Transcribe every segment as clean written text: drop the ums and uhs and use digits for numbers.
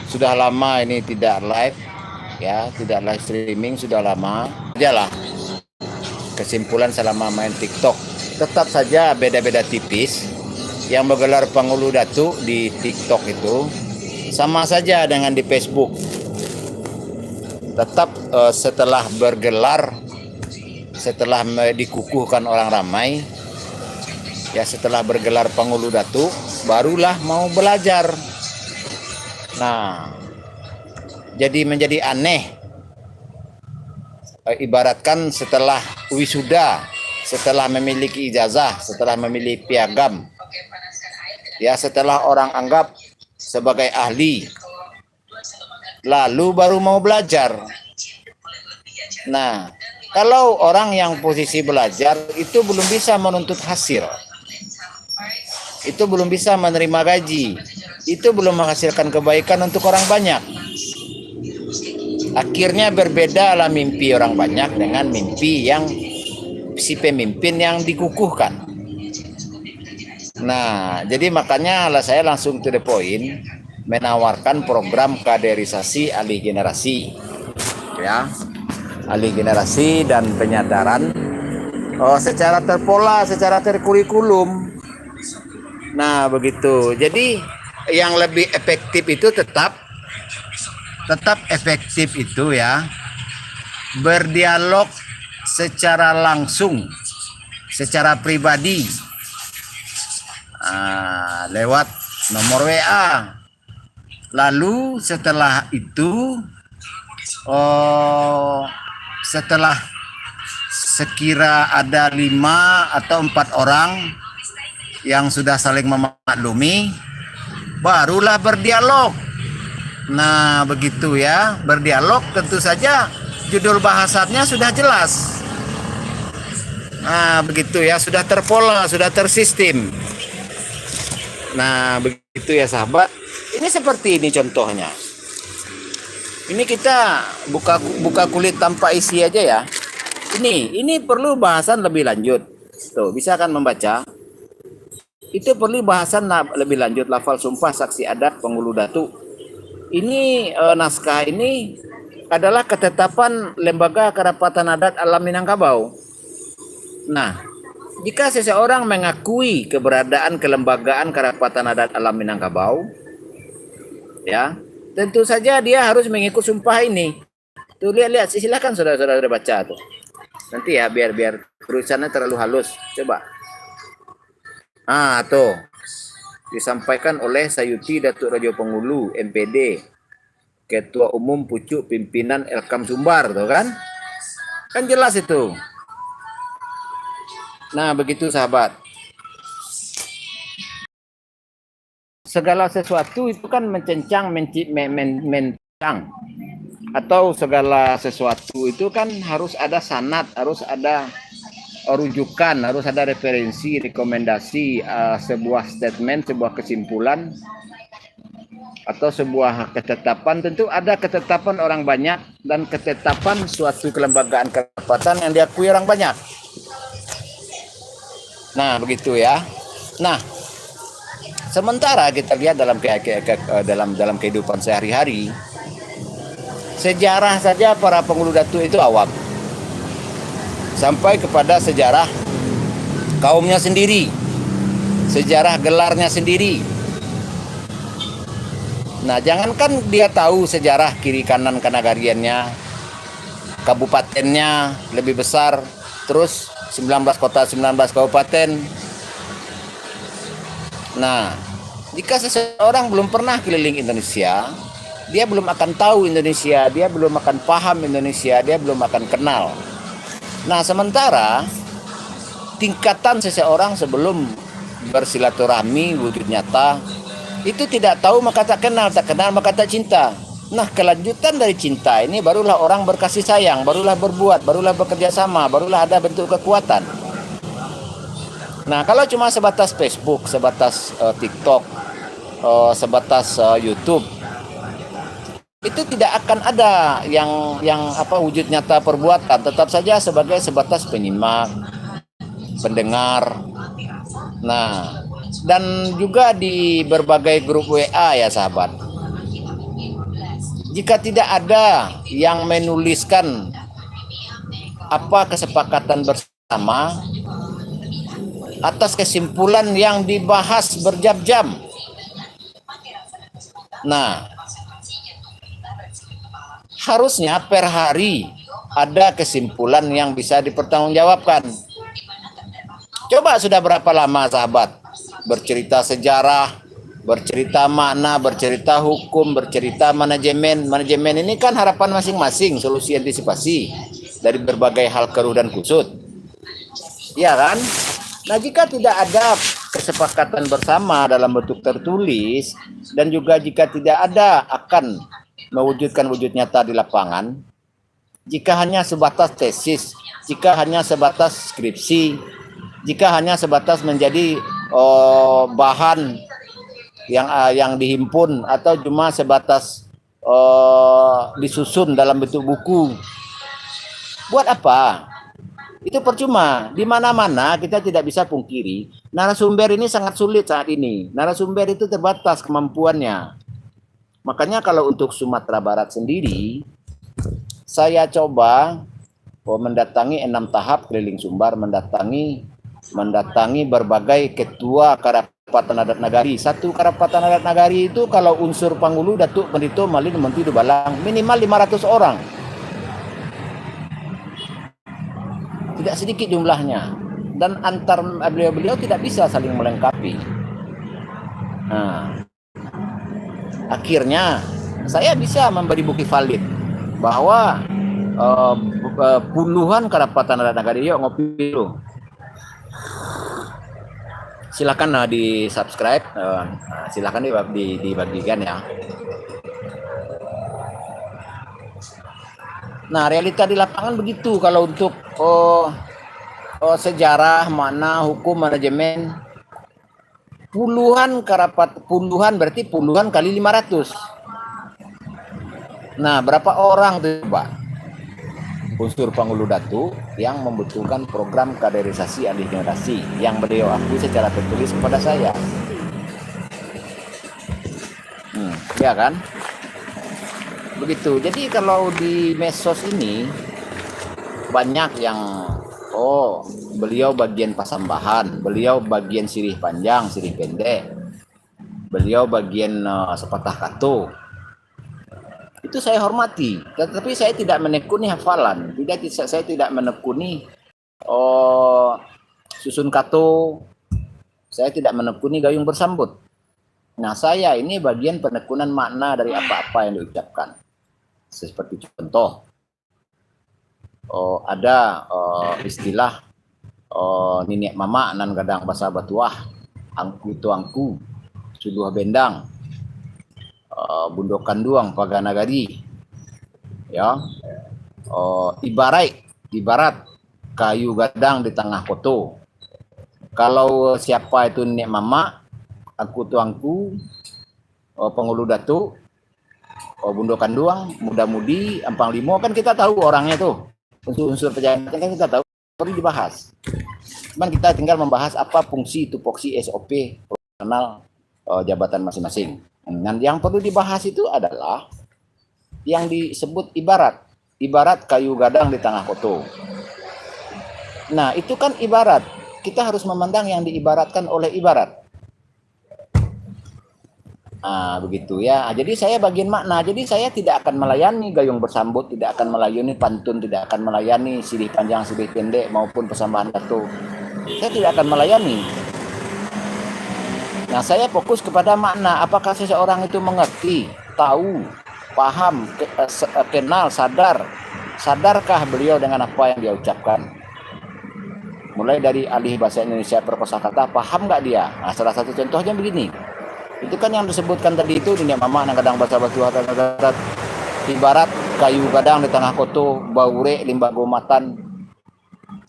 sudah lama ini tidak live, ya, tidak live streaming sudah lama. Jalah kesimpulan selama main TikTok, tetap saja beda-beda tipis. Yang menggelar Pangulu Datuk di TikTok itu sama saja dengan di Facebook. Tetap setelah bergelar, setelah dikukuhkan orang ramai, ya setelah bergelar Pangulu Datuk, barulah mau belajar. Nah, jadi menjadi aneh. Ibaratkan setelah wisuda, setelah memiliki ijazah, setelah memiliki piagam, ya setelah orang anggap sebagai ahli, lalu baru mau belajar. Nah, kalau orang yang posisi belajar itu belum bisa menuntut hasil, itu belum bisa menerima gaji, itu belum menghasilkan kebaikan untuk orang banyak. Akhirnya berbeda lah mimpi orang banyak dengan mimpi yang si pemimpin yang dikukuhkan. Nah, jadi makanya lah saya langsung to the point menawarkan program kaderisasi alih generasi, ya, alih generasi dan penyadaran secara terpola, secara terkurikulum. Nah, begitu. Jadi yang lebih efektif itu tetap efektif itu ya, berdialog secara langsung, secara pribadi, lewat nomor WA. Lalu setelah itu, setelah sekira ada 5 atau 4 orang yang sudah saling memaklumi, barulah berdialog. Nah, begitu ya, berdialog tentu saja judul bahasannya sudah jelas. Nah, begitu ya, sudah terpola, sudah tersistem. Nah, begitu ya sahabat. Ini seperti ini contohnya. Ini kita buka kulit tanpa isi aja ya. Ini perlu bahasan lebih lanjut. Tuh, bisa kan membaca? Itu perlu bahasan lebih lanjut, lafal sumpah saksi adat Pangulu Datuk. Ini naskah ini adalah ketetapan Lembaga Kerapatan Adat Alam Minangkabau. Nah, jika seseorang mengakui keberadaan Kelembagaan Kerapatan Adat Alam Minangkabau, ya, tentu saja dia harus mengikut sumpah ini. Tuh lihat, silakan saudara-saudara baca tuh. Nanti ya biar tulisannya terlalu halus. Coba. Tuh. Disampaikan oleh Sayuti Datuk Rajo Pangulu, MPD, Ketua Umum Pucuk Pimpinan Elkam Sumbar, tuh kan? Kan jelas itu. Nah, begitu sahabat. Segala sesuatu itu kan mencang, atau segala sesuatu itu kan harus ada sanad, harus ada rujukan, harus ada referensi, rekomendasi, sebuah statement, sebuah kesimpulan, atau sebuah ketetapan. Tentu ada ketetapan orang banyak dan ketetapan suatu kelembagaan kerapatan yang diakui orang banyak. Nah, begitu ya. Nah, sementara kita lihat dalam kehidupan sehari-hari, sejarah saja para Pangulu Datuk itu awam. Sampai kepada sejarah kaumnya sendiri, sejarah gelarnya sendiri. Nah, jangankan dia tahu sejarah kiri kanan kanagariannya, kabupatennya lebih besar, terus 19 kota, 19 kabupaten. Nah, jika seseorang belum pernah keliling Indonesia, dia belum akan tahu Indonesia, dia belum akan paham Indonesia, dia belum akan kenal. Nah, sementara tingkatan seseorang sebelum bersilaturahmi wujud nyata itu tidak tahu maka tak kenal maka tak cinta. Nah, kelanjutan dari cinta ini barulah orang berkasih sayang, barulah berbuat, barulah bekerja sama, barulah ada bentuk kekuatan. Nah, kalau cuma sebatas Facebook, sebatas TikTok, sebatas YouTube, itu tidak akan ada yang wujud nyata perbuatan, tetap saja sebatas penyimak, pendengar. Nah, dan juga di berbagai grup WA ya sahabat. Jika tidak ada yang menuliskan apa kesepakatan bersama atas kesimpulan yang dibahas berjam-jam. Nah, harusnya per hari ada kesimpulan yang bisa dipertanggungjawabkan. Coba sudah berapa lama sahabat bercerita sejarah, bercerita makna, bercerita hukum, bercerita manajemen. Manajemen ini kan harapan masing-masing, solusi antisipasi dari berbagai hal keruh dan kusut. Ya kan? Nah, jika tidak ada kesepakatan bersama dalam bentuk tertulis dan juga jika tidak ada akan mewujudkan wujud nyata di lapangan, jika hanya sebatas tesis, jika hanya sebatas skripsi, jika hanya sebatas menjadi bahan yang dihimpun atau cuma sebatas disusun dalam bentuk buku, buat apa? Itu percuma. Di mana-mana kita tidak bisa pungkiri narasumber ini sangat sulit saat ini. Narasumber itu terbatas kemampuannya. Makanya kalau untuk Sumatera Barat sendiri, saya coba mendatangi 6 tahap keliling Sumbar, mendatangi berbagai ketua Karapatan Adat Nagari. Satu Karapatan Adat Nagari itu kalau unsur Panggulu, Datuk, Pendito, Malin, Mentidu, Balang, minimal 500 orang. Tidak sedikit jumlahnya. Dan antar beliau-beliau tidak bisa saling melengkapi. Nah, akhirnya saya bisa memberi bukti valid bahwa puluhan Karapatan Adat Nagari. Yuk ngopi dulu. Silakan di subscribe, silakan dibagikan ya. Nah, realita di lapangan begitu. Kalau untuk sejarah, makna, hukum, manajemen, puluhan berarti puluhan kali 500. Nah, berapa orang tuh Pak unsur Panggulu Datuk yang membutuhkan program kaderisasi alih generasi yang beliau akui secara tertulis kepada saya. Ya kan? Begitu. Jadi kalau di medsos ini banyak yang beliau bagian pasambahan, beliau bagian sirih panjang, sirih pendek, beliau bagian sepatah kato. Itu saya hormati, tetapi saya tidak menekuni hafalan, saya tidak menekuni susun kato, saya tidak menekuni gayung bersambut. Nah, saya ini bagian penekunan makna dari apa-apa yang diucapkan. Seperti contoh, ada istilah ninek mama nan kadang bahasa batuah, angku tuangku, suduh bendang, bundokan duang paganagari, ya, ibarat kayu gadang di tengah koto. Kalau siapa itu ninek mama, aku tuangku, Panggulu Datuk, bundokan duang, muda-mudi, ampang limo, kan kita tahu orangnya tuh. Unsur-unsur pejabat kan kita tahu, perlu dibahas. Cuman kita tinggal membahas apa fungsi, tupoksi, SOP, profesional jabatan masing-masing. Dan yang perlu dibahas itu adalah yang disebut ibarat kayu gadang di tengah koto. Nah, itu kan ibarat. Kita harus memandang yang diibaratkan oleh ibarat. Begitu ya. Jadi saya bagian makna. Jadi saya tidak akan melayani gayung bersambut, tidak akan melayani pantun, tidak akan melayani sirih panjang, sirih pendek maupun persambahan dato. Saya tidak akan melayani. Nah, saya fokus kepada makna. Apakah seseorang itu mengerti, tahu, paham, kenal, sadarkah beliau dengan apa yang dia ucapkan? Mulai dari ahli bahasa Indonesia berkosakata, paham nggak dia? Nah, salah satu contohnya begini. Itu kan yang disebutkan tadi itu ninek mama nang kadang bahasa batu ibarat kayu gadang di tengah koto, baure limbago matan.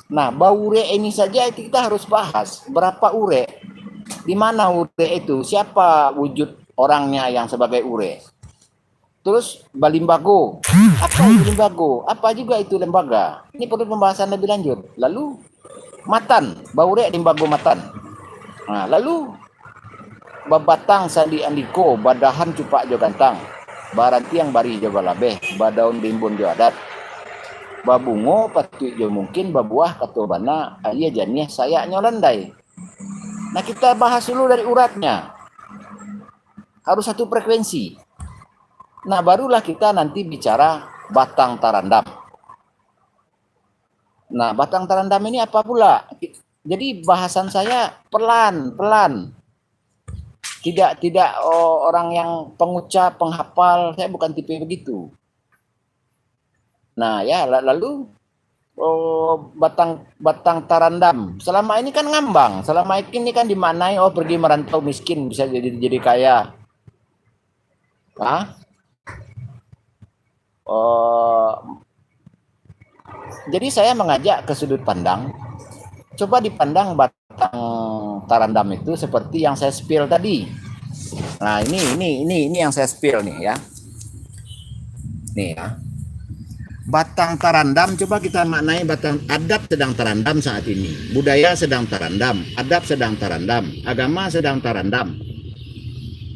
Nah, baure ini saja kita harus bahas. Berapa ure? Di mana ure itu? Siapa wujud orangnya yang sebagai ure? Terus balimbago. Apa itu limbago? Apa juga itu lembaga? Ini perlu pembahasan lebih lanjut. Lalu matan, baure limbago matan. Nah, lalu babatang sandi andiko, badahan cupak jo gantang. baranti yang bari jaga labeh, badaun bimbun jo adat. Babungo patu jo mungkin babuah katobana alia janiah saya nyolandai. Nah kita bahas dulu dari uratnya. Harus satu frekuensi. Nah barulah kita nanti bicara batang tarandam. Nah batang tarandam ini apa pula? Jadi bahasan saya pelan-pelan. Tidak orang yang pengucap, penghafal, saya bukan tipe begitu. Nah ya lalu batang tarandam. Selama ini kan ngambang, selama ini kan dimaknai pergi merantau miskin bisa jadi kaya. Jadi saya mengajak ke sudut pandang. Coba dipandang batang tarandam itu seperti yang saya spill tadi. Nah, ini yang saya spill nih ya. Nih ya. Batang tarandam, coba kita maknai batang adat sedang tarandam saat ini. Budaya sedang tarandam, adat sedang tarandam, agama sedang tarandam.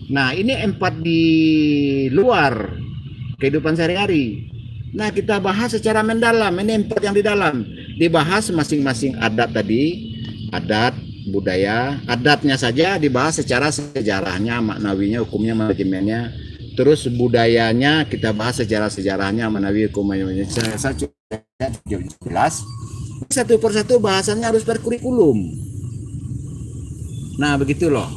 Nah, ini 4 di luar kehidupan sehari-hari. Nah, kita bahas secara mendalam. Ini 4 yang di dalam. Dibahas masing-masing adat tadi, adat, budaya, adatnya saja dibahas secara sejarahnya, maknawinya, hukumnya, manajemennya. Terus budayanya kita bahas secara sejarahnya, maknawi, hukumnya. Saya jelas. Satu persatu bahasannya harus berkurikulum. Nah, begitu loh.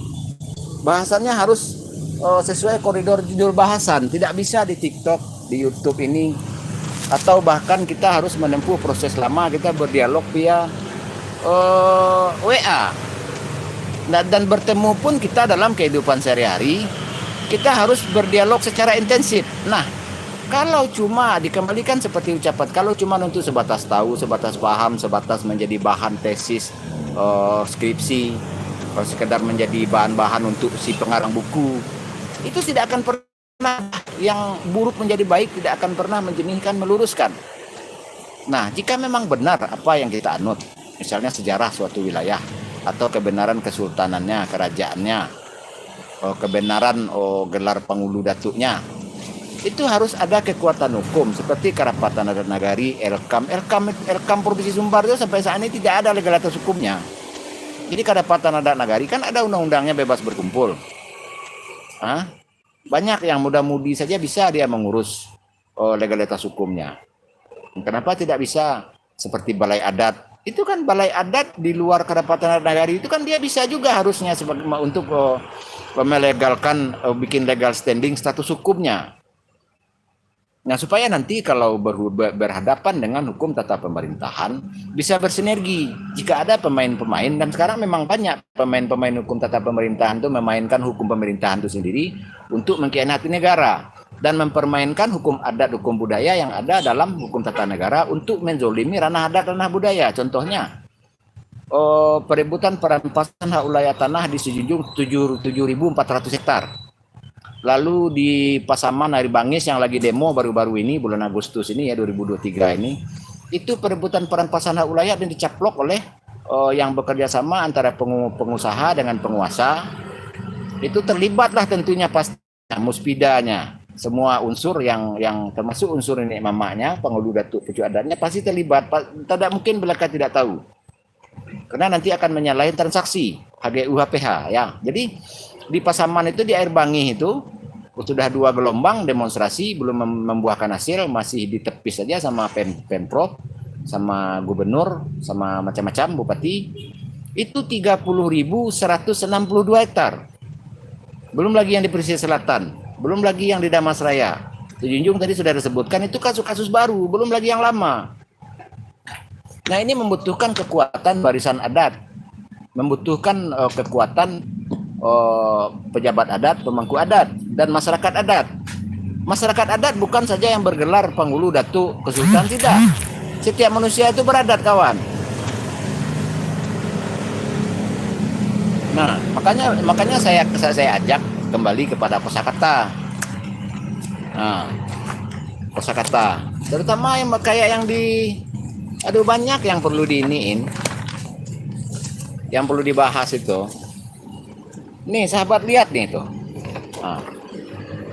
Bahasannya harus sesuai koridor judul bahasan. Tidak bisa di TikTok, di YouTube ini. Atau bahkan kita harus menempuh proses lama, kita berdialog via WA. Dan bertemu pun kita dalam kehidupan sehari-hari, kita harus berdialog secara intensif. Nah, kalau cuma dikembalikan seperti ucapan, kalau cuma untuk sebatas tahu, sebatas paham, sebatas menjadi bahan tesis, skripsi, sekedar menjadi bahan-bahan untuk si pengarang buku, itu tidak akan pernah, yang buruk menjadi baik tidak akan pernah menjenihkan, meluruskan. Nah, jika memang benar apa yang kita anut, misalnya sejarah suatu wilayah, atau kebenaran kesultanannya, kerajaannya, kebenaran gelar pangulu datuknya, itu harus ada kekuatan hukum seperti Karapatan Adat Nagari, Elkam Provinsi Sumbar itu sampai saat ini tidak ada legalitas hukumnya. Jadi Karapatan Adat Nagari kan ada undang-undangnya bebas berkumpul. Banyak yang muda-mudi saja bisa dia mengurus legalitas hukumnya. Kenapa tidak bisa seperti balai adat? Itu kan balai adat di luar Karapatan Adat Nagari itu kan dia bisa juga harusnya untuk melegalkan, bikin legal standing status hukumnya. Nah, supaya nanti kalau berhadapan dengan hukum tata pemerintahan bisa bersinergi. Jika ada pemain-pemain, dan sekarang memang banyak pemain-pemain hukum tata pemerintahan itu memainkan hukum pemerintahan itu sendiri untuk mengkhianati negara dan mempermainkan hukum adat, hukum budaya yang ada dalam hukum tata negara untuk menzolimi ranah adat, ranah budaya. Contohnya, perebutan perampasan hak wilayah tanah di Sejunjung 7.400 hektar. Lalu di Pasaman Air Bangis yang lagi demo baru-baru ini bulan Agustus ini ya 2023 ini, itu perebutan perampasan hak wilayah dan dicaplok oleh yang bekerja sama antara pengusaha dengan penguasa. Itu terlibatlah tentunya pasti muspidanya, semua unsur yang termasuk unsur nenek mamanya, pengulu datuk pucuk adatnya pasti terlibat. Tidak mungkin mereka tidak tahu, karena nanti akan menyalahi transaksi HGU HPH ya. Jadi di Pasaman itu, di Air Bangis itu sudah 2 gelombang demonstrasi belum membuahkan hasil, masih ditepis saja sama Pemprov, sama gubernur, sama macam-macam bupati. Itu 30.162 hektar. Belum lagi yang di Pesisir Selatan, belum lagi yang di Damas Raya. Sejunjung tadi sudah disebutkan, itu kasus-kasus baru, belum lagi yang lama. Nah, ini membutuhkan kekuatan barisan adat, membutuhkan kekuatan pejabat adat, pemangku adat, dan masyarakat adat. Masyarakat adat bukan saja yang bergelar pangulu datuk kesultanan, tidak. Setiap manusia itu beradat, kawan. Nah, makanya saya ajak kembali kepada kosakata. Nah, kosakata, terutama yang kayak yang banyak yang perlu diiniin, yang perlu dibahas itu. Nih sahabat lihat nih tuh. Nah,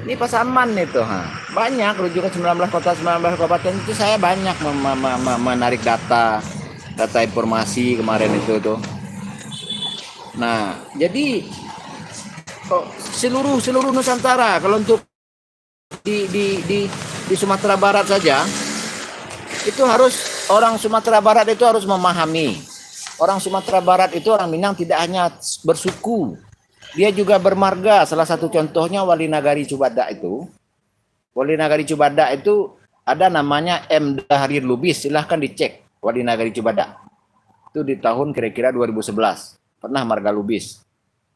Ini Pasaman itu, banyak rujukan 19 kota 19 kabupaten itu saya banyak menarik data informasi kemarin itu tuh. Nah, jadi seluruh Nusantara, kalau untuk di Sumatera Barat saja itu harus orang Sumatera Barat itu harus memahami. Orang Sumatera Barat itu orang Minang tidak hanya bersuku, dia juga bermarga. Salah satu contohnya Wali Nagari Cubada itu. Wali Nagari Cubada itu ada namanya M. Dahrir Lubis. Silahkan dicek Wali Nagari Cubada. Itu di tahun kira-kira 2011. Pernah marga Lubis.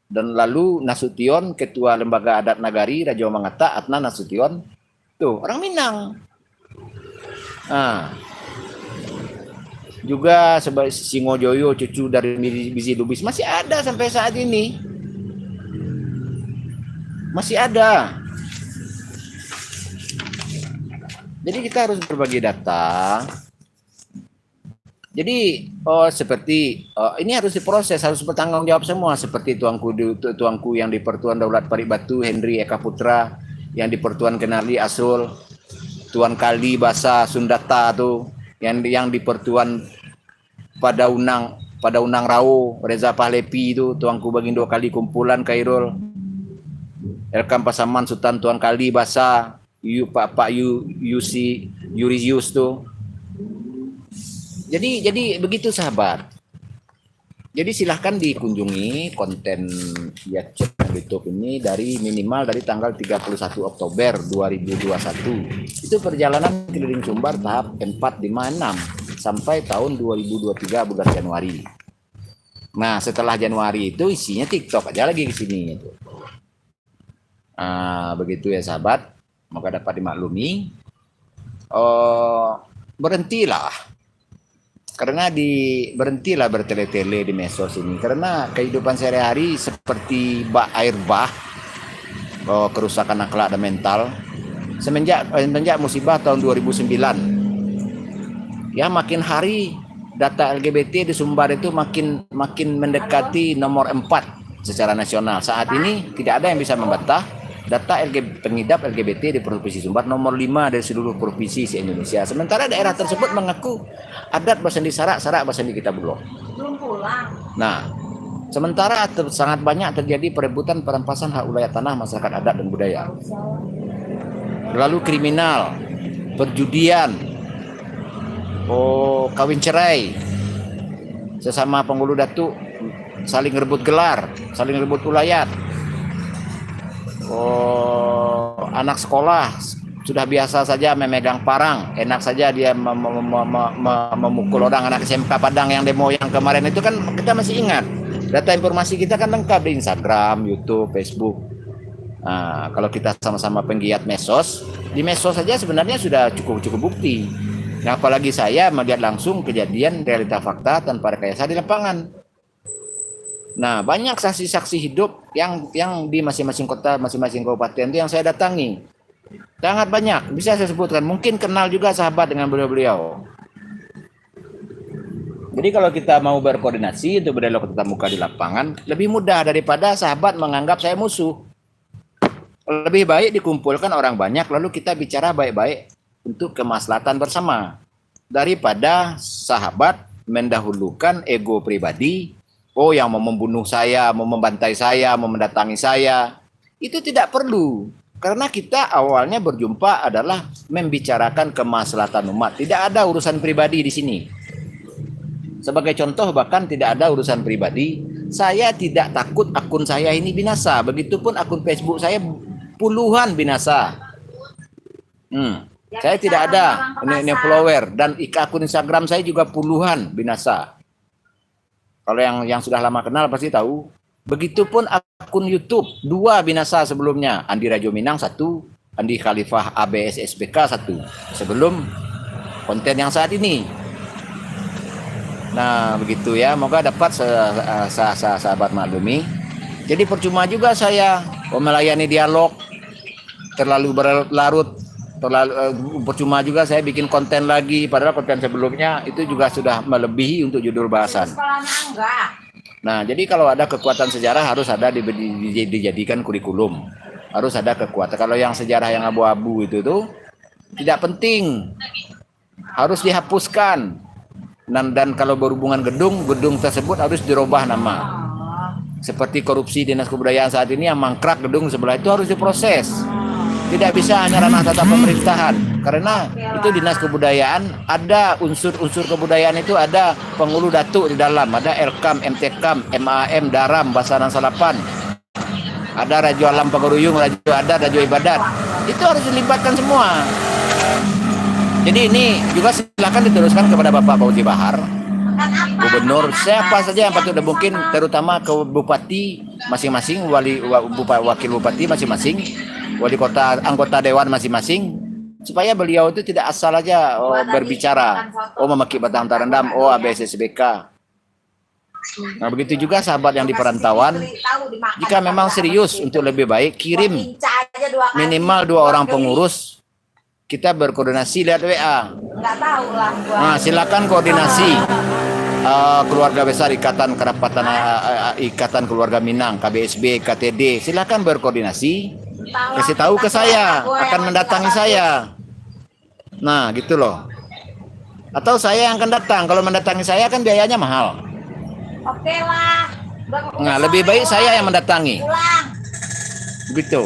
Dan lalu Nasution, Ketua Lembaga Adat Nagari, Raja Mangata, Adnan Nasution. Tuh, orang Minang. Nah, juga sebagai Singojoyo, cucu dari Bizi Lubis. Masih ada sampai saat ini. Masih ada. Jadi kita harus berbagi data. Jadi ini harus diproses, harus bertanggung jawab semua. Seperti tuangku yang di Pertuan Daulat Paribatu, Henry Eka Putra, yang di Pertuan Kenali Asrul, Tuan Kali Basa Sundata tuh, yang di Pertuan pada Unang Rao, Reza Pahlepi itu, tuangku Bagindo Kali Kumpulan Kairul. Elkam Pasaman Sultan Tuan Kali Basa Pak Yurizius tuh. Jadi begitu sahabat. Jadi silahkan dikunjungi konten YouTube ini minimal dari tanggal 31 Oktober 2021. Itu perjalanan keliling Sumbar tahap 4, 5, 6 sampai tahun 2023 bulan Januari. Nah, setelah Januari itu isinya TikTok aja lagi ke sini itu. Begitu ya sahabat, maka dapat dimaklumi. Berhentilah bertele-tele di medsos ini, karena kehidupan sehari-hari seperti air bah, kerusakan akhlak dan mental semenjak musibah tahun 2009. Ya, makin hari data LGBT di Sumbar itu makin mendekati nomor 4 secara nasional. Saat ini tidak ada yang bisa membantah data pengidap LGBT di Provinsi Sumbar nomor 5 dari seluruh provinsi se-Indonesia. Sementara daerah tersebut mengaku adat bersandi sarak bersandi kita belum pulang. Nah, sementara sangat banyak terjadi perebutan perampasan hak wilayah tanah masyarakat adat dan budaya. Lalu kriminal, perjudian, kawin cerai, sesama penghulu datuk saling rebut gelar, saling rebut ulayat. Anak sekolah sudah biasa saja memegang parang, enak saja dia memukul orang. Anak SMK Padang yang demo yang kemarin itu kan kita masih ingat. Data informasi kita kan lengkap di Instagram, YouTube, Facebook. Nah, kalau kita sama-sama penggiat medsos, di medsos saja sebenarnya sudah cukup bukti. Nah, apalagi saya melihat langsung kejadian realita fakta tanpa rekayasa di lapangan. Nah, banyak saksi-saksi hidup yang di masing-masing kota, masing-masing kabupaten itu yang saya datangi. Sangat banyak, bisa saya sebutkan. Mungkin kenal juga sahabat dengan beliau-beliau. Jadi kalau kita mau berkoordinasi untuk berdialog tatap muka di lapangan, lebih mudah daripada sahabat menganggap saya musuh. Lebih baik dikumpulkan orang banyak, lalu kita bicara baik-baik untuk kemaslahatan bersama. Daripada sahabat mendahulukan ego pribadi, yang mau membunuh saya, mau membantai saya, mau mendatangi saya. Itu tidak perlu. Karena kita awalnya berjumpa adalah membicarakan kemaslahatan umat. Tidak ada urusan pribadi di sini. Sebagai contoh, bahkan tidak ada urusan pribadi. Saya tidak takut akun saya ini binasa. Begitupun akun Facebook saya puluhan binasa. Saya tidak ada ini follower. Dan akun Instagram saya juga puluhan binasa. Kalau yang sudah lama kenal pasti tahu. Begitupun akun YouTube 2 binasa sebelumnya. Andi Rajo Minang 1, Andi Khalifah ABS SPK 1. Sebelum konten yang saat ini. Nah, begitu ya. Moga dapat sahabat maklumi. Jadi percuma juga saya melayani dialog terlalu berlarut. Percuma juga saya bikin konten lagi, padahal konten sebelumnya itu juga sudah melebihi untuk judul bahasan. Nah, jadi kalau ada kekuatan sejarah harus ada dijadikan kurikulum. Harus ada kekuatan. Kalau yang sejarah yang abu-abu itu tuh tidak penting, harus dihapuskan. Dan kalau berhubungan gedung tersebut harus dirubah nama. Seperti korupsi dinas kebudayaan saat ini yang mangkrak gedung sebelah itu harus diproses. Tidak bisa hanya ranah tata pemerintahan, karena itu dinas kebudayaan, ada unsur-unsur kebudayaan itu ada penghulu datuk di dalam, ada Elkam, MTKam, MAM, Daram, Basaran Salapan, ada Rajo Alam Pagaruyung, Rajo Adat, Rajo Ibadat. Itu harus dilibatkan semua. Jadi ini juga silakan diteruskan kepada Bapak Bauti Bahar, Gubernur, siapa saja yang patut mungkin, terutama ke bupati masing-masing, wakil bupati masing-masing, wali kota, anggota dewan masing-masing, supaya beliau itu tidak asal aja berbicara, memaki batang terendam, ABSSBK. Nah, begitu juga sahabat yang di perantauan, jika memang serius untuk lebih baik, kirim minimal 2 orang pengurus, kita berkoordinasi lihat WA. Nah, silakan koordinasi. Keluarga besar Ikatan Keluarga Minang, KBSB, KTD, silakan berkoordinasi, kasih tahu ke saya, akan mendatangi saya. Nah, gitu loh. Atau saya yang akan datang. Kalau mendatangi saya kan biayanya mahal. Oke lah. Nah, lebih baik saya yang mendatangi. Begitu.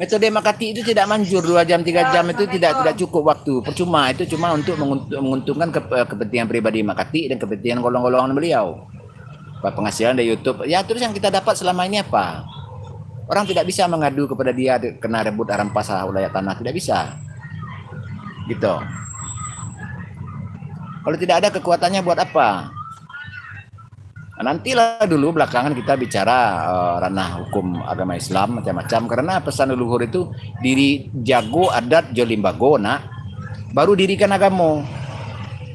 Metode Makati itu tidak manjur 2 jam 3 jam itu tidak cukup waktu. Percuma, itu cuma untuk menguntungkan kepentingan pribadi Makati dan kepentingan golongan-golongan beliau. Penghasilan dari YouTube. Ya, terus yang kita dapat selama ini apa? Orang tidak bisa mengadu kepada dia kena rebut rampas wilayah tanah, tidak bisa. Gitu. Kalau tidak ada kekuatannya buat apa? Nah, nantilah dulu belakangan kita bicara ranah hukum agama Islam macam-macam, karena pesan leluhur itu diri jago adat jolimbago, nak baru dirikan agama.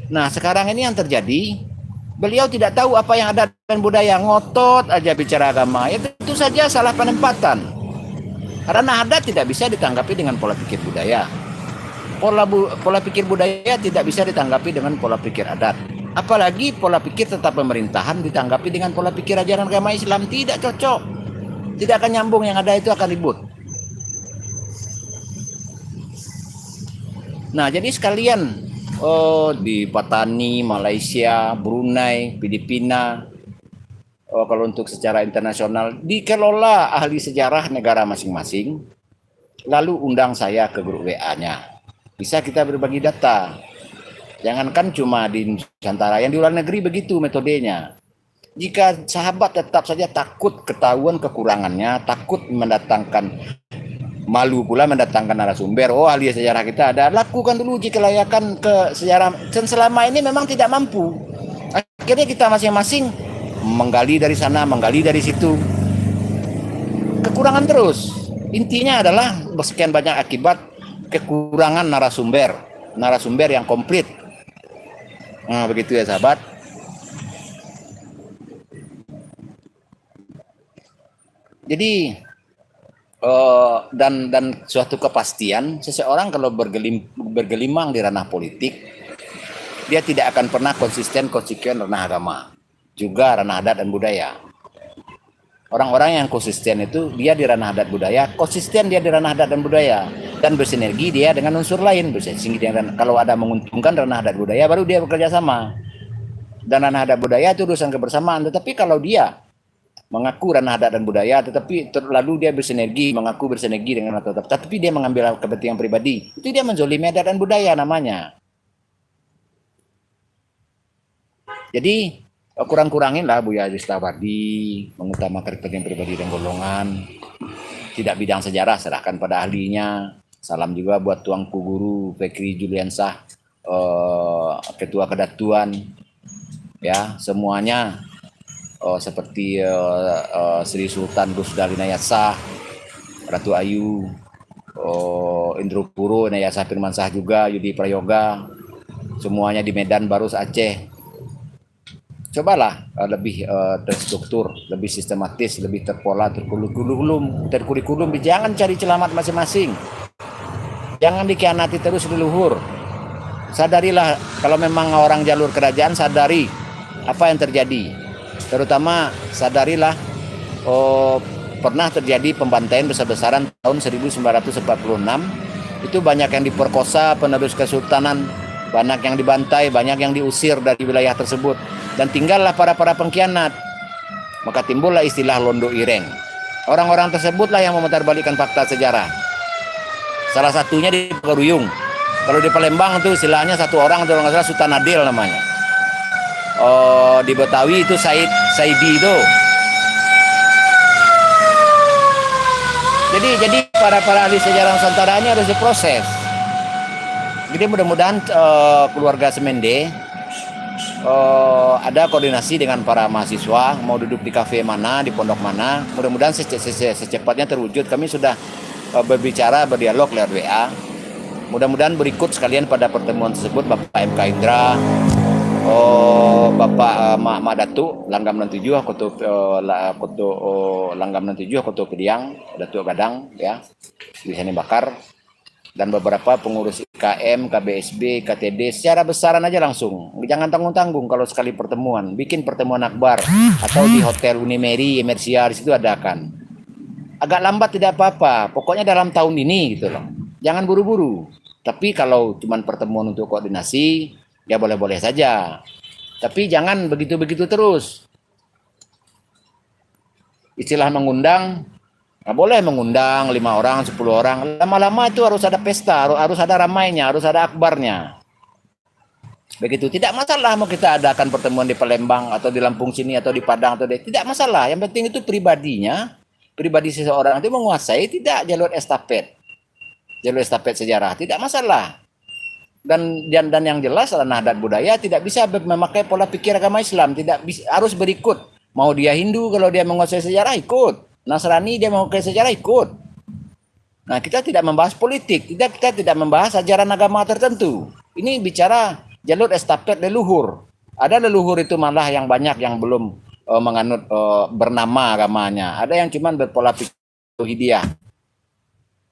Nah, sekarang ini yang terjadi, beliau tidak tahu apa yang adat dan budaya, ngotot aja bicara agama. Ya tentu saja salah penempatan. Ranah adat tidak bisa ditanggapi dengan pola pikir budaya. Pola pikir budaya tidak bisa ditanggapi dengan pola pikir adat. Apalagi pola pikir tentang pemerintahan ditanggapi dengan pola pikir ajaran agama Islam, tidak cocok. Tidak akan nyambung, yang ada itu akan ribut. Nah, jadi sekalian di Patani, Malaysia, Brunei, Filipina, kalau untuk secara internasional dikelola ahli sejarah negara masing-masing, lalu undang saya ke grup WA-nya. Bisa kita berbagi data. Jangankan cuma di Nusantara, yang di luar negeri begitu metodenya. Jika sahabat tetap saja takut ketahuan kekurangannya, takut mendatangkan, malu pula mendatangkan narasumber, ahli sejarah kita ada, lakukan dulu uji kelayakan ke sejarah. Dan selama ini memang tidak mampu. Akhirnya kita masing-masing menggali dari sana, menggali dari situ. Kekurangan terus. Intinya adalah sekian banyak akibat kekurangan narasumber yang komplit. Nah, begitu ya sahabat. Jadi dan suatu kepastian, seseorang kalau bergelimang di ranah politik, dia tidak akan pernah konsekuen ranah agama, juga ranah adat dan budaya. Orang-orang yang konsisten itu dia di ranah adat budaya, konsisten dia di ranah adat dan budaya, dan bersinergi dia dengan unsur lain. Kalau ada menguntungkan ranah adat budaya, baru dia bekerja sama. Dan ranah adat budaya itu urusan kebersamaan. Tetapi kalau dia mengaku ranah adat dan budaya, tetapi lalu dia mengaku bersinergi dengan tetapi dia mengambil kepentingan pribadi, itu dia menzolimi adat dan budaya namanya. Jadi kurang-kurangin lah Buya Azistawardi mengutamakan kepentingan pribadi dan golongan. Tidak bidang sejarah, serahkan pada ahlinya. Salam juga buat Tuanku Guru Fikri Juliansah, Ketua Kedatuan, ya semuanya, seperti Sri Sultan Rusdalina Yasah, Ratu Ayu, Indro Puro, Nayasa Firmansah juga, Yudi Prayoga, semuanya di Medan Baru Aceh. Cobalah lebih terstruktur, lebih sistematis, lebih terpola, terkurikulum. Jangan cari celamat masing-masing. Jangan dikhianati terus leluhur. Sadarilah, kalau memang orang jalur kerajaan, sadari apa yang terjadi. Terutama sadarilah, pernah terjadi pembantaian besar-besaran tahun 1946. Itu banyak yang diperkosa penerus kesultanan, banyak yang dibantai, banyak yang diusir dari wilayah tersebut, dan tinggallah para pengkhianat. Maka timbullah istilah Londo Ireng. Orang-orang tersebutlah yang memutarbalikkan fakta sejarah. Salah satunya di Pegaruyung. Kalau di Palembang itu istilahnya satu orang, kalau nggak salah Sultan Adil namanya. Di Betawi itu Saidi itu. Jadi para ahli sejarah Nusantara ini harus diproses. Jadi mudah-mudahan keluarga Semende ada koordinasi dengan para mahasiswa, mau duduk di kafe mana, di pondok mana. Mudah-mudahan secepatnya terwujud. Kami sudah berbicara, berdialog lewat WA. Mudah-mudahan berikut sekalian pada pertemuan tersebut Bapak MK Indra, Bapak Mak Datu Langgam 67, Langgam 67, Koto Pediang, Datu Gadang ya, di sini Bakar, dan beberapa pengurus IKM, KBSB, KTD secara besaran aja langsung. Jangan tanggung-tanggung kalau sekali pertemuan, bikin pertemuan akbar atau di Hotel Unimeri, Emersia, di situ adakan. Agak lambat tidak apa-apa, pokoknya dalam tahun ini gitu loh. Jangan buru-buru. Tapi kalau cuma pertemuan untuk koordinasi, ya boleh-boleh saja. Tapi jangan begitu-begitu terus. Istilah mengundang, nggak boleh mengundang 5 orang, 10 orang. Lama-lama itu harus ada pesta, harus ada ramainya, harus ada akbarnya. Begitu, tidak masalah mau kita adakan pertemuan di Palembang atau di Lampung sini atau di Padang atau tidak masalah. Yang penting itu pribadi seseorang itu menguasai tidak jalur estafet sejarah, tidak masalah. Dan yang jelas adalah Nahdlatul Budaya tidak bisa memakai pola pikir agama Islam, tidak bisa, harus berikut. Mau dia Hindu, kalau dia menguasai sejarah ikut. Nasrani dia menguasai sejarah ikut. Nah, kita tidak membahas politik, kita tidak membahas ajaran agama tertentu. Ini bicara jalur estafet leluhur. Ada leluhur itu malah yang banyak yang belum menganut bernama agamanya. Ada yang cuma berpola pikir tauhidiyah.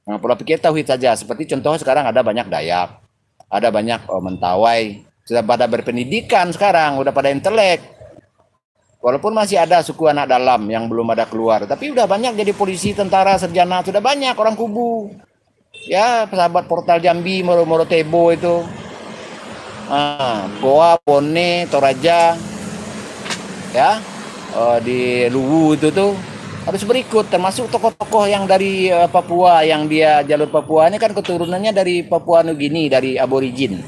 Nah, pola pikir tauhid saja. Seperti contoh sekarang ada banyak Dayak, ada banyak Mentawai, sudah pada berpendidikan sekarang, udah pada intelek. Walaupun masih ada suku anak dalam yang belum ada keluar, tapi udah banyak jadi polisi, tentara, sarjana, sudah banyak orang kubu. Ya, sahabat Portal Jambi, Moro Tebo itu. Goa, Bone, Toraja, ya, di Luwu itu tuh harus berikut, termasuk tokoh-tokoh yang dari Papua, yang dia jalur Papua ini kan keturunannya dari Papua Nugini, dari aborigin.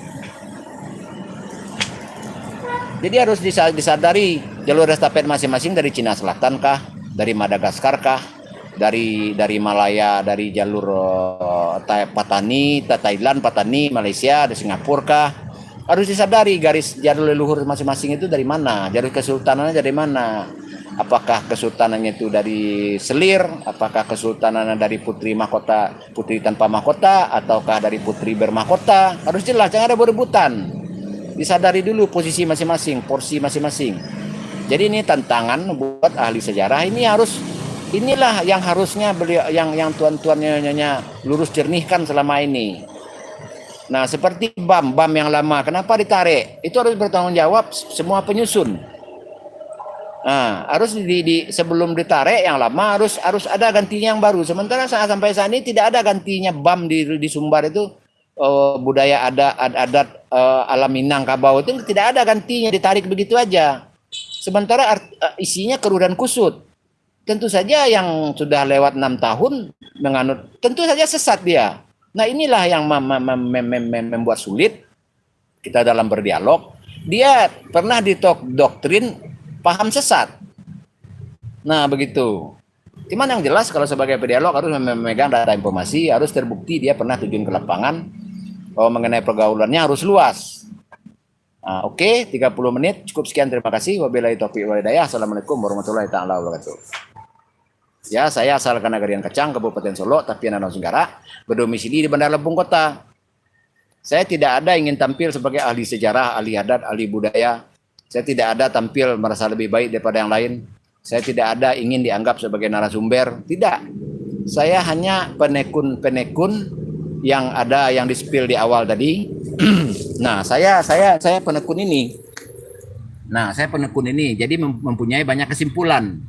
Jadi harus disadari jalur estafet masing-masing dari Cina Selatan kah, dari Madagaskar kah, dari Malaya, dari jalur Patani, Thailand, Patani, Malaysia, dari Singapura kah. Harus disadari garis jalur leluhur masing-masing itu dari mana, jalur kesultanannya dari mana. Apakah kesultanannya itu dari Selir, apakah kesultanannya dari putri mahkota, putri tanpa mahkota, ataukah dari putri bermahkota. Harus jelas, jangan ada berebutan. Disadari dulu posisi masing-masing, porsi masing-masing. Jadi ini tantangan buat ahli sejarah. Inilah yang harusnya beliau, yang tuan-tuannya lurus jernihkan selama ini. Nah, seperti BAM yang lama, kenapa ditarik? Itu harus bertanggung jawab semua penyusun. Nah, harus sebelum ditarik yang lama harus ada gantinya yang baru. Sementara sampai saat ini tidak ada gantinya BAM di Sumbar itu, budaya adat alam Minangkabau itu tidak ada gantinya, ditarik begitu aja. Sementara isinya keruh dan kusut. Tentu saja yang sudah lewat 6 tahun menganut, tentu saja sesat dia. Nah, inilah yang membuat sulit kita dalam berdialog. Dia pernah doktrin paham sesat. Nah, begitu. Cuman yang jelas kalau sebagai pedialog harus memegang data informasi, harus terbukti dia pernah terjun ke lapangan, mengenai pergaulannya harus luas. Nah, oke, 30 menit cukup sekian, terima kasih. Wabillahi taufiq wal hidayah. Assalamualaikum warahmatullahi taala wabarakatuh. Ya, saya asal Nagarian Kecang, Kabupaten Solo, Tapian Danau Senggara, berdomisili di Bandar Lampung Kota. Saya tidak ada ingin tampil sebagai ahli sejarah, ahli adat, ahli budaya. Saya tidak ada tampil merasa lebih baik daripada yang lain. Saya tidak ada ingin dianggap sebagai narasumber. Tidak. Saya hanya penekun yang ada yang di-spill di awal tadi. Nah, saya penekun ini. Nah, saya penekun ini, jadi mempunyai banyak kesimpulan.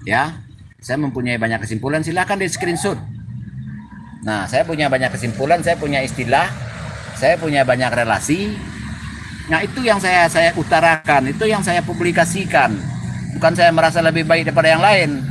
Ya, saya mempunyai banyak kesimpulan, silahkan di screenshot. Nah, saya punya banyak kesimpulan, saya punya istilah, saya punya banyak relasi. Nah, itu yang saya utarakan, itu yang saya publikasikan. Bukan saya merasa lebih baik daripada yang lain.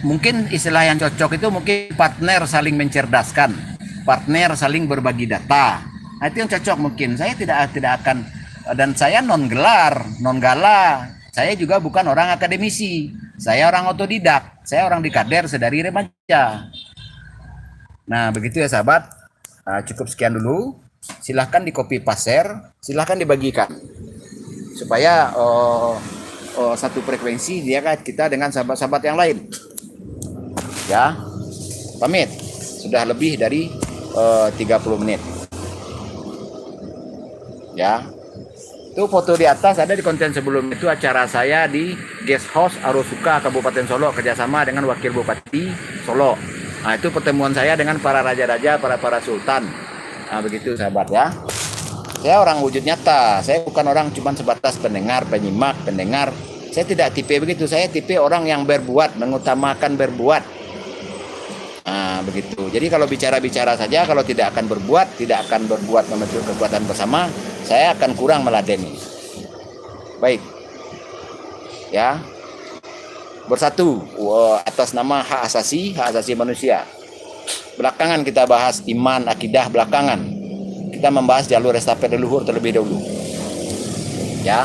Mungkin istilah yang cocok itu mungkin partner saling mencerdaskan, partner saling berbagi data. Nah, itu yang cocok mungkin. Saya tidak akan, dan saya non gelar, non gala. Saya juga bukan orang akademisi. Saya orang otodidak. Saya orang dikader sedari remaja. Nah, begitu ya sahabat. Nah, cukup sekian dulu. Silahkan di copy paste, silahkan dibagikan supaya satu frekuensi dia kan kita dengan sahabat-sahabat yang lain. Ya, pamit. Sudah lebih dari 30 menit. Ya. Itu foto di atas ada di konten sebelum itu acara saya di guest house Arosuka Kabupaten Solo kerjasama dengan Wakil Bupati Solo. Nah, itu pertemuan saya dengan para raja-raja, para sultan. Nah, begitu sahabat ya. Saya orang wujud nyata. Saya bukan orang cuma sebatas pendengar, penyimak, pendengar. Saya tidak tipe begitu. Saya tipe orang yang berbuat, mengutamakan berbuat. Nah, begitu. Jadi kalau bicara-bicara saja, kalau tidak akan berbuat membentuk kekuatan bersama, saya akan kurang meladeni. Baik. Ya. Bersatu atas nama hak asasi manusia. Belakangan kita bahas iman, akidah belakangan. Kita membahas jalur estafet leluhur terlebih dahulu. Ya.